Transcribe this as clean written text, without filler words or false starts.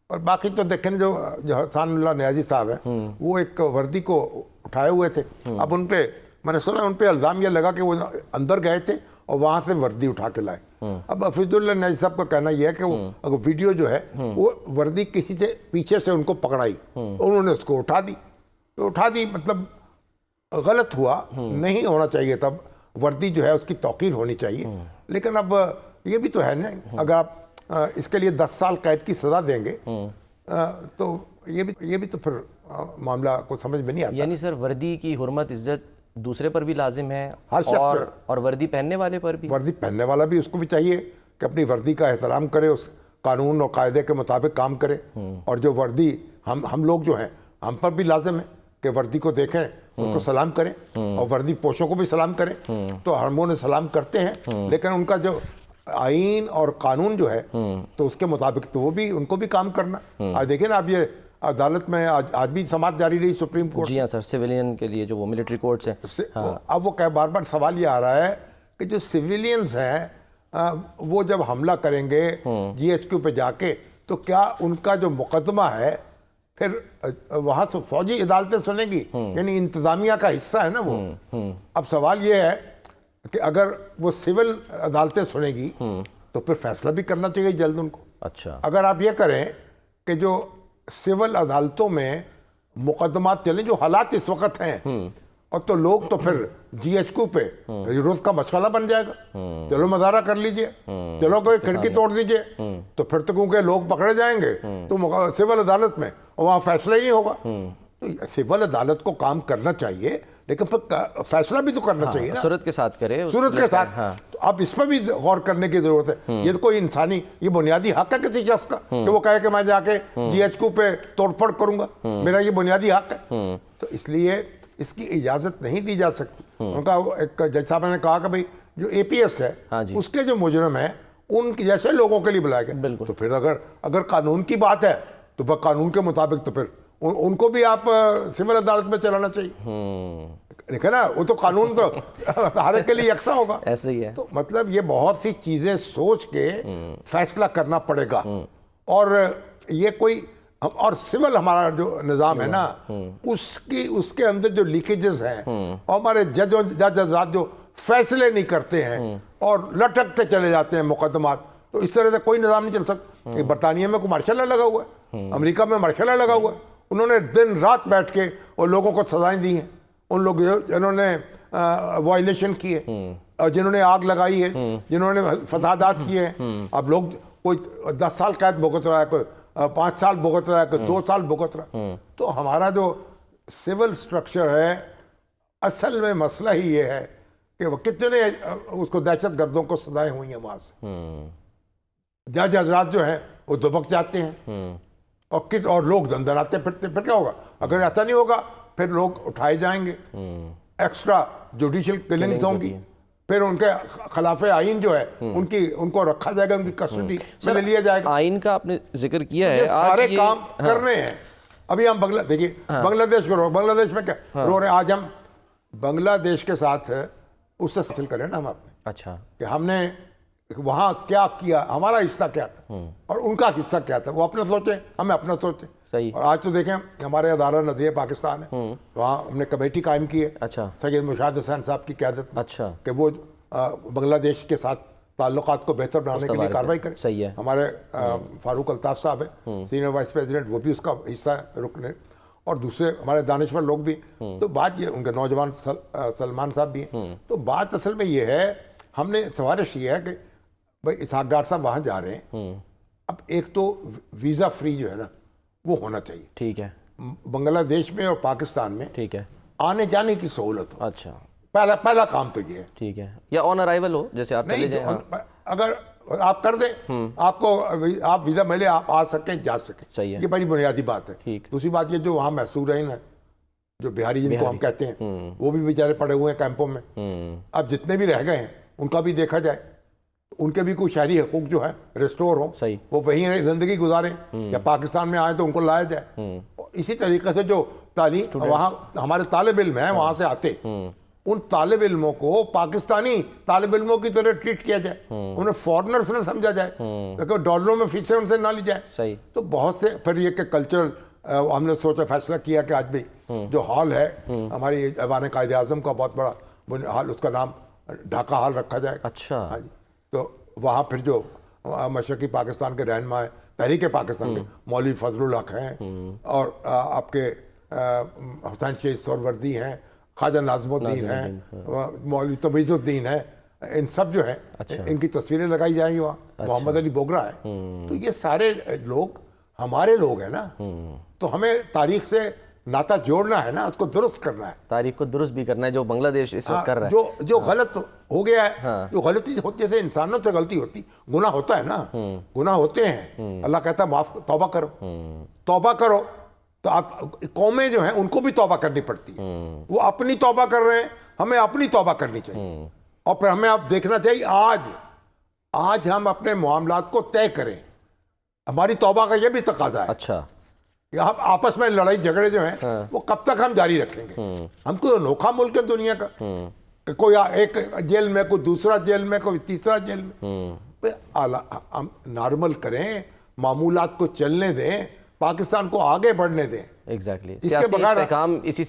और बाकी तो देखें जो हसानुल्लाह नियाज़ी साहब है वो एक वर्दी को उठाए हुए थे। अब उन पे मैंने सुना उन पे इल्ज़ाम ये लगा कि वो अंदर गए थे और वहाँ से वर्दी उठा के लाए। अब हफीजुल्लाह नियाज़ी साहब का कहना यह है कि वो अगर वीडियो जो है वो वर्दी किसी से पीछे से उनको पकड़ाई, उन्होंने उसको उठा दी, तो उठा दी मतलब गलत हुआ, नहीं होना चाहिए। तब वर्दी जो है उसकी तौकीर होनी चाहिए। लेकिन अब ये भी तो है ना, अगर आप इसके लिए 10 साल कैद की सज़ा देंगे तो ये भी तो फिर मामला को समझ में नहीं आता। यानी सर वर्दी की हुर्मत इज्जत दूसरे पर भी लाजिम है, हर शख्स और वर्दी पहनने वाले पर भी। वर्दी पहनने वाला भी उसको भी चाहिए कि अपनी वर्दी का एहतराम करे, उस कानून और कायदे के मुताबिक काम करे। और जो वर्दी हम लोग जो हैं, हम पर भी लाजिम है कि वर्दी को देखें, उसको सलाम करें, और वर्दी पोशों को भी सलाम करें। तो हम उन्हें सलाम करते हैं, लेकिन उनका जो आईन और कानून जो है तो उसके मुताबिक तो वो भी उनको भी काम करना। आज देखिए ना, आप ये अदालत में आज भी समाअत जारी रही सुप्रीम कोर्ट। जी हाँ सर, सिविलियन के लिए जो वो मिलिट्री कोर्ट्स हैं। हाँ। अब वो बार बार सवाल ये आ रहा है कि जो सिविलियंस हैं वो जब हमला करेंगे GHQ पे जाके, तो क्या उनका जो मुकदमा है फिर वहाँ से फौजी अदालतें सुनेंगी? यानी इंतजामिया का हिस्सा है ना वो। अब सवाल ये है कि अगर वो सिविल अदालतें सुनेगी तो फिर फैसला भी करना चाहिए जल्द उनको। अच्छा, अगर आप ये करें कि जो सिविल अदालतों में मुकदमात चले, जो हालात इस वक्त हैं, और तो लोग तो फिर GHQ पे रोज का मशगला बन जाएगा। चलो मजारा कर लीजिए, चलो कोई खिड़की तोड़ दीजिए, तो फिर तो क्योंकि लोग पकड़े जाएंगे तो सिविल अदालत में, और वहाँ फैसला ही नहीं होगा। तो सिविल अदालत को काम करना चाहिए, लेकिन फिर फैसला भी तो करना चाहिए ना, सूरत के साथ करे, सूरत के साथ। तो अब इस पर भी गौर करने की जरूरत है। ये तो कोई इंसानी, ये बुनियादी हक है किसी शख्स का कि वो कहे कि मैं जाके GHQ पे तोड़फोड़ करूंगा, मेरा ये बुनियादी हक है। तो इसलिए इसकी इजाजत नहीं दी जा सकती। उनका एक जज साहब ने कहा कि भाई जो APS है, हाँ जी, उसके जो मुजरिम है उनके जैसे लोगों के लिए बुलाया गया। तो फिर अगर कानून की बात है तो फिर कानून के मुताबिक तो फिर उनको भी आप सिविल अदालत में चलाना चाहिए। देखा ना, वो तो कानून तो हर एक के लिए यकसा होगा। ऐसे ही है। तो मतलब ये बहुत सी चीजें सोच के फैसला करना पड़ेगा। और ये कोई, और सिविल हमारा जो निज़ाम है ना, उसके अंदर जो लीकेजेस हैं, और हमारे जज जो फैसले नहीं करते हैं और लटकते चले जाते हैं मुकदमात, तो इस तरह से कोई निज़ाम नहीं चल सकता। बरतानिया में कोई मार्शल लगा हुआ है, अमेरिका में मार्शल लगा हुआ है, उन्होंने दिन रात बैठ के और लोगों को सजाएं दी हैं। उन लोग जिन्होंने वायलेशन किए, और जिन्होंने आग लगाई है, जिन्होंने फसादात किए हैं, अब लोग कोई 10 साल कैद भुगत रहा है, कोई 5 साल भुगत रहा है, कोई 2 साल भुगत रहा है। तो हमारा जो सिविल स्ट्रक्चर है, असल में मसला ही ये है कि वो कितने उसको दहशत गर्दों को सजाएं हुई हैं वहां से। जज हजरात जो है वो दुबक जाते हैं, और लोग अंदर आते फिरते। फिर क्या होगा? अगर ऐसा नहीं होगा फिर लोग उठाए जाएंगे, एक्स्ट्रा जुडिशियल किलिंग्स होंगी, फिर उनके खिलाफ आइन जो है उनको रखा जाएगा, उनकी कस्टडी में लिया जाएगा। आइन का आपने जिक्र किया है, सारे काम करने हैं। अभी हम देखिए बांग्लादेश को बांग्लादेश में क्या रो रहे हैं? आज हम बांग्लादेश के साथ उससे हासिल करें ना हम अपने। अच्छा, कि हमने वहाँ क्या किया, हमारा हिस्सा क्या था और उनका हिस्सा क्या था, वो अपना सोचे, हमें अपना सोचे। सही। और आज तो देखें हमारे अदारा नज़रिए पाकिस्तान है, वहाँ हमने कमेटी कायम की है। अच्छा, सैयद मुशाहिद हुसैन साहब की क़यादत में। अच्छा, कि वो बांग्लादेश के साथ ताल्लुकात को बेहतर बनाने के लिए कार्रवाई करें। सही है। हमारे फारूक अल्ताफ साहब है सीनियर वाइस प्रेसिडेंट, वो भी उसका हिस्सा है, रुकने, और दूसरे हमारे दानिश्वर लोग भी। तो बात ये, उनके नौजवान सलमान साहब भी हैं। तो बात असल में ये है, हमने सिफारिश ये है कि भाई इसहाक डार साहब वहाँ जा रहे हैं, अब एक तो वीज़ा फ्री जो है ना वो होना चाहिए। ठीक है। बांग्लादेश में और पाकिस्तान में, ठीक है, आने जाने की सहूलत हो। अच्छा, पहला काम तो ये है। ठीक है। या ऑन अराइवल हो, जैसे आप चले जाएं। अगर आप कर दें, आपको आप वीज़ा मिले, आप आ सकें, जा सकें। सही है। ये बड़ी बुनियादी बात है। ठीक। दूसरी बात ये, जो वहाँ महसूर हैं, जो बिहारी जिनको हम कहते हैं, वो भी बेचारे पड़े हुए हैं कैंपों में। अब जितने भी रह गए हैं उनका भी देखा जाए, उनके भी कोई शहरी हकूक जो है रिस्टोर हो, सही, वो वहीं जिंदगी गुजारें, या पाकिस्तान में आए तो उनको लाया जाए। इसी तरीके से जो तालीम वहाँ हमारे तालिब इल्म हैं वहाँ से आते, उन तालिब इल्मों को पाकिस्तानी तालिब इल्मों की तरह ट्रीट किया जाए, उन्हें फॉरेनर्स न समझा जाए, ताकि डॉलरों में फीसें उनसे ना ली जाए। सही। तो बहुत से फिर ये कि कल्चरल हमने सोचा फैसला किया कि आज भी जो हॉल है हमारी ऐवान कायदे आज़म का बहुत बड़ा हॉल, उसका नाम ढाका हॉल रखा जाए। अच्छा। हाँ जी। तो वहाँ फिर जो मशरक़ी पाकिस्तान के रहनुमा हैं, तहरीक पाकिस्तान के मौलवी फजलुल हक हैं, और आपके हुसैन शहीद सोहरवर्दी हैं, ख्वाजा नाज़मुद्दीन हैं, मौलवी तमीज़ुद्दीन हैं, इन सब जो है इनकी तस्वीरें लगाई जाएंगी वहाँ। मोहम्मद अली बोगरा है। तो ये सारे लोग हमारे लोग हैं ना, तो हमें तारीख से नाता जोड़ना है ना, उसको दुरुस्त करना है, तारीख को दुरुस्त भी करना है, जो बांग्लादेश इस वक्त कर रहा है। जो गलत हो गया है, जो गलती होती है, जैसे इंसानों से गलती होती, गुनाह होता है ना, गुनाह होते हैं, अल्लाह कहता है माफ, तौबा करो, तौबा करो। तो आप कौमें जो हैं उनको भी तौबा करनी पड़ती है, वो अपनी तौबा कर रहे हैं, हमें अपनी तौबा करनी चाहिए। और फिर हमें आप देखना चाहिए आज हम अपने मामलात को तय करें, हमारी तौबा का ये भी तकाजा है। अच्छा। यहाँ आपस में लड़ाई झगड़े जो हैं वो कब तक हम जारी रखेंगे? हम कोई अनोखा मुल्क है दुनिया का, कि कोई एक जेल में, कोई दूसरा जेल में, कोई तीसरा जेल में। हम नॉर्मल करें, मामूलात को चलने दें, पाकिस्तान को आगे बढ़ने दें। एग्जैक्टली। इसके बगैर काम इसी से